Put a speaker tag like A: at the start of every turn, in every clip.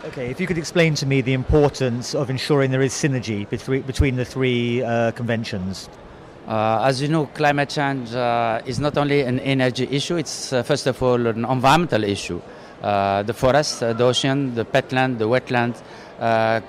A: Okay, if you could explain to me the importance of ensuring there is synergy between the three conventions.
B: As you know, climate change is not only an energy issue, it's first of all an environmental issue. The forest, the ocean, the peatland, the wetlands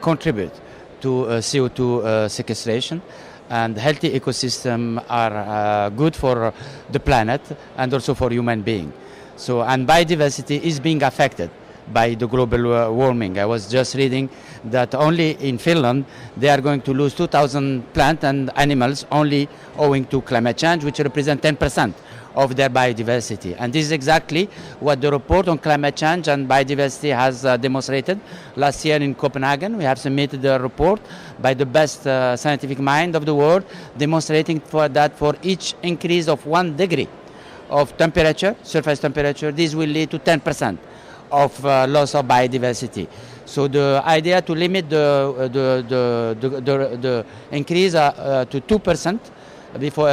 B: contribute to CO2 sequestration, and healthy ecosystems are good for the planet and also for human beings. So, and biodiversity is being affected by the global warming. I was just reading that only in Finland they are going to lose 2,000 plants and animals only owing to climate change, which represent 10% of their biodiversity. And this is exactly what the report on climate change and biodiversity has demonstrated. Last year in Copenhagen, we have submitted a report by the best scientific mind of the world, demonstrating that for each increase of 1 degree of temperature, surface temperature, this will lead to 10% of loss of biodiversity. So the idea to limit the increase to 2%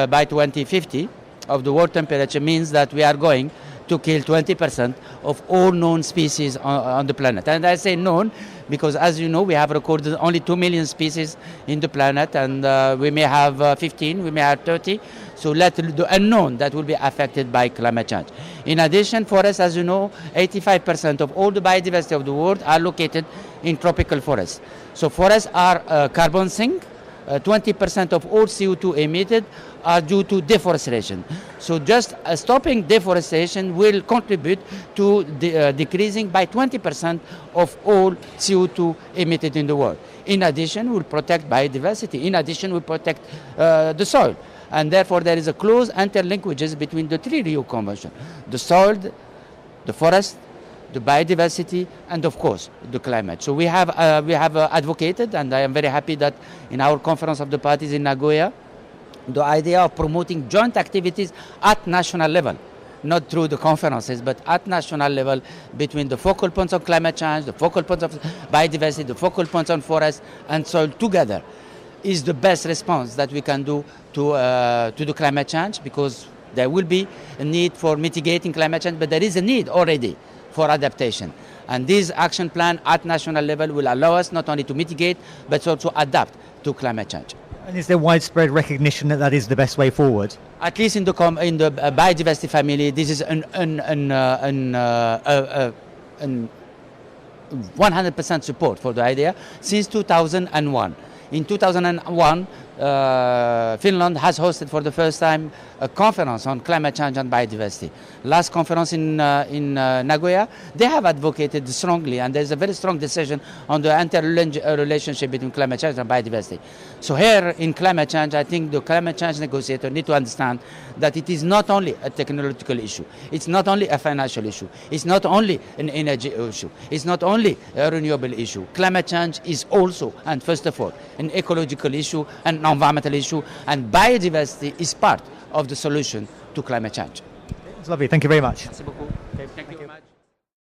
B: by 2050 of the world temperature means that we are going to kill 20% of all known species on the planet. And I say known because, as you know, we have recorded only 2 million species in the planet, and we may have 15, we may have 30. So let the unknown that will be affected by climate change. In addition, forests, as you know, 85% of all the biodiversity of the world are located in tropical forests. So forests are carbon sink. 20% of all CO2 emitted are due to deforestation. So just stopping deforestation will contribute to decreasing by 20% of all CO2 emitted in the world. In addition, we'll protect biodiversity. In addition, we protect the soil. And therefore, there is a close interlinkages between the three Rio Conventions: the soil, the forest, the biodiversity, and of course the climate. So we have advocated, and I am very happy that in our conference of the parties in Nagoya, the idea of promoting joint activities at national level, not through the conferences, but at national level between the focal points of climate change, the focal points of biodiversity, the focal points on forest and soil together, is the best response that we can do to the climate change, because there will be a need for mitigating climate change, but there is a need already for adaptation. And this action plan at national level will allow us not only to mitigate, but also adapt to climate change.
A: And is there widespread recognition that that is the best way forward?
B: At least in the biodiversity family, this is an 100% support for the idea since 2001. In 2001, Finland has hosted for the first time a conference on climate change and biodiversity. Last conference in Nagoya, they have advocated strongly, and there's a very strong decision on the interrelationship between climate change and biodiversity. So here in climate change, I think the climate change negotiators need to understand that it is not only a technological issue, it's not only a financial issue, it's not only an energy issue, it's not only a renewable issue. Climate change is also, and first of all, an ecological issue, an environmental issue, and biodiversity is part of the solution to climate change.
A: It's lovely. Thank you very much.
B: Merci beaucoup. Okay, thank you.